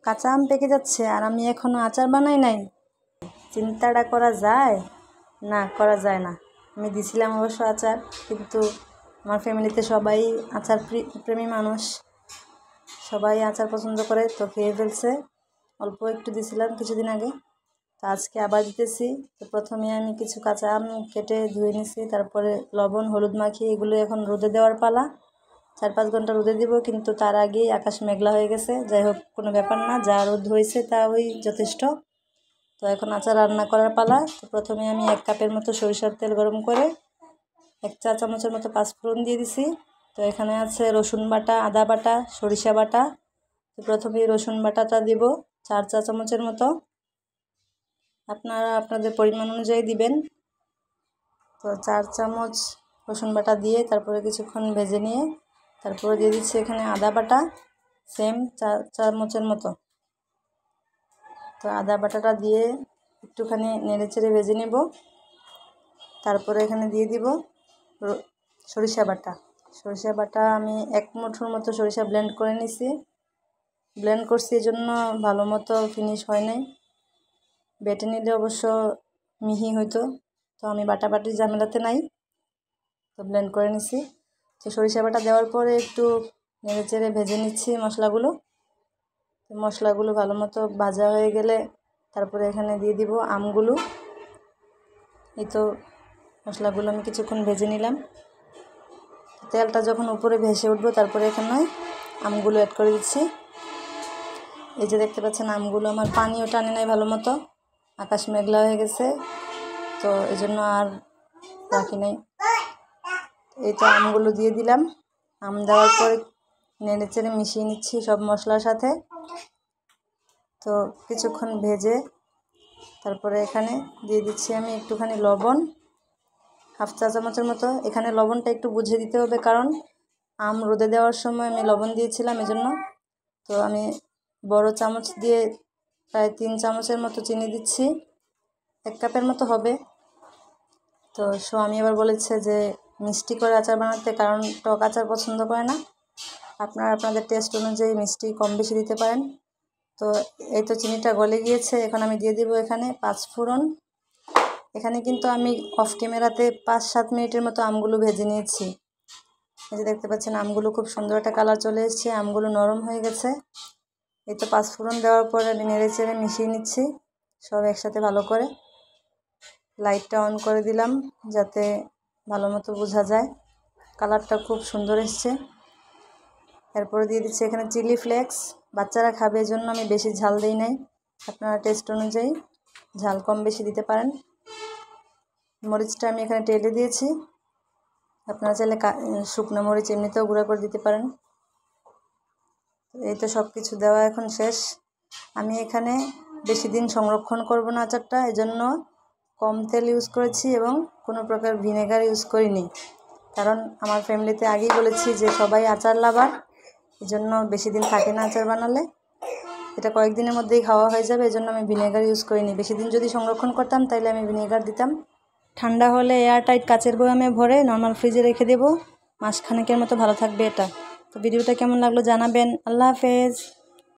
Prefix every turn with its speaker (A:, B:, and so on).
A: কাঁচা আম পেকে যাচ্ছে আর আমি এখনও আচার বানাই নাই। চিন্তাটা করা যায় না? করা যায় না। আমি দিছিলাম অবশ্য আচার, কিন্তু আমার ফ্যামিলিতে সবাই আচার প্রেমী মানুষ, সবাই আচার পছন্দ করে, তো খেয়ে ফেলছে। অল্প একটু দিছিলাম কিছুদিন আগে, তো আজকে আবার দিতেছি। তো প্রথমে আমি কিছু কাঁচা আম কেটে ধুয়ে নিছি, তারপরে লবণ হলুদ মাখিয়ে এগুলো এখন রোদে দেওয়ার পালা। 4-5 ঘন্টা রোদে দিব, কিন্তু তার আগেই আকাশ মেঘলা হয়ে গেছে। যাই হোক, কোনো ব্যাপার না, যা রোদ হয়েছে তা ওই যথেষ্ট। তো এখন আচার রান্না করার পালা। তো প্রথমে আমি 1 কাপের মতো সরিষার তেল গরম করে 1 চা চামচের মতো পাঁচফোড়ন দিয়ে দিছি। তো এখানে আছে রসুন বাটা, আদা বাটা, সরিষা বাটা। তো প্রথমে রসুন বাটাটা দিব 4 চা চামচের মতো, আপনারা আপনাদের পরিমাণ অনুযায়ী দিবেন। তো 4 চামচ রসুন বাটা দিয়ে তারপরে কিছুক্ষণ ভেজে নিয়ে তারপরে দিয়ে দিচ্ছি এখানে আদা বাটা সেম 4 চামচের মতো। তো আদা বাটাটা দিয়ে একটুখানি নেড়েচেড়ে ভেজে নেব। তারপরে এখানে দিয়ে দিব সরিষা বাটা। সরিষা বাটা আমি 1 মুঠোর মতো সরিষা ব্লেন্ড করে নিছি। ব্লেন্ড করছি এই জন্য ভালো মতো ফিনিশ হয় নাই, বেটে নিলে অবশ্য মিহি হইতো। তো আমি বাটাবাটির ঝামেলাতে নাই, তো ব্লেন্ড করে নিছি। তো সরিষা বাটা দেওয়ার পরে একটু নেড়েচেড়ে ভেজে নিচ্ছি মশলাগুলো। তো মশলাগুলো ভালো মতো ভাজা হয়ে গেলে তারপরে এখানে দিয়ে দিব আমগুলো। এই তো মশলাগুলো আমি কিছুক্ষণ ভেজে নিলাম। তেলটা যখন উপরে ভেসে উঠবো তারপরে এখানে আমগুলো অ্যাড করে দিচ্ছি। এই যে দেখতে পাচ্ছেন আমগুলো আমার পানিও টানে নাই ভালো মতো, আকাশ মেঘলা হয়ে গেছে, তো এই জন্য আর রাখি নাই। এই তো আমগুলো দিয়ে দিলাম। আম দেওয়ার পরে নেড়েচেড়ে মিশিয়ে নিচ্ছি সব মশলার সাথে। তো কিছুক্ষণ ভেজে তারপরে এখানে দিয়ে দিচ্ছি আমি একটুখানি লবণ, 1/2 চা চামচের মতো। এখানে লবণটা একটু বুঝে দিতে হবে, কারণ আম রোদে দেওয়ার সময় আমি লবণ দিয়েছিলাম এজন্য। তো আমি বড় চামচ দিয়ে প্রায় 3 চামচের মতো চিনি দিচ্ছি, 1 কাপের মতো হবে। তো আমি এবার বলেছে যে মিষ্টি করে আচার বানাতে, কারণ টক আচার পছন্দ করে না। আপনারা আপনাদের টেস্ট অনুযায়ী মিষ্টি কম বেশি দিতে পারেন। তো এই তো চিনিটা গলে গিয়েছে, এখন আমি দিয়ে দিব এখানে পাঁচফোড়ন। এখানে কিন্তু আমি অফ ক্যামেরাতে 5-7 মিনিটের মতো আমগুলো ভেজে নিয়েছি। এই যে দেখতে পাচ্ছেন আমগুলো খুব সুন্দর একটা কালার চলে এসেছে, আমগুলো নরম হয়ে গেছে। এই তো পাঁচফোড়ন দেওয়ার পরে আমি নেড়েচেড়ে মিশিয়ে নিচ্ছি সব একসাথে ভালো করে। লাইটটা অন করে দিলাম যাতে ভালো মতো বোঝা যায়। কালারটা খুব সুন্দর এসছে। এরপরে দিয়ে দিচ্ছি এখানে চিলি ফ্লেক্স। বাচ্চারা খাবে এজন্য আমি বেশি ঝাল দিই নাই, আপনারা টেস্ট অনুযায়ী ঝাল কম বেশি দিতে পারেন। মরিচটা আমি এখানে টেলে দিয়েছি, আপনারা চাইলে শুকনো মরিচ এমনিতেও গুঁড়া করে দিতে পারেন। এই তো সব কিছু দেওয়া এখন শেষ। আমি এখানে বেশি দিন সংরক্ষণ করব না আচারটা, এজন্য কম তেল ইউজ করেছি এবং কোনো প্রকার ভিনেগার ইউজ করিনি, কারণ আমার ফ্যামিলিতে আগেই বলেছি যে সবাই আচার লাভার, এজন্য বেশি দিন থাকে না আচার বানালে, এটা কয়েকদিনের মধ্যেই খাওয়া হয়ে যাবে, এজন্য আমি ভিনেগার ইউজ করিনি। বেশি দিন যদি সংরক্ষণ করতাম তাহলে আমি ভিনেগার দিতাম। ঠান্ডা হলে এয়ারটাইট কাচের বয়ামে ভরে নর্মাল ফ্রিজে রেখে দেবো, মাসখানেকের মতো ভালো থাকবে এটা। তো ভিডিওটা কেমন লাগলো জানাবেন। আল্লাহ হাফেজ।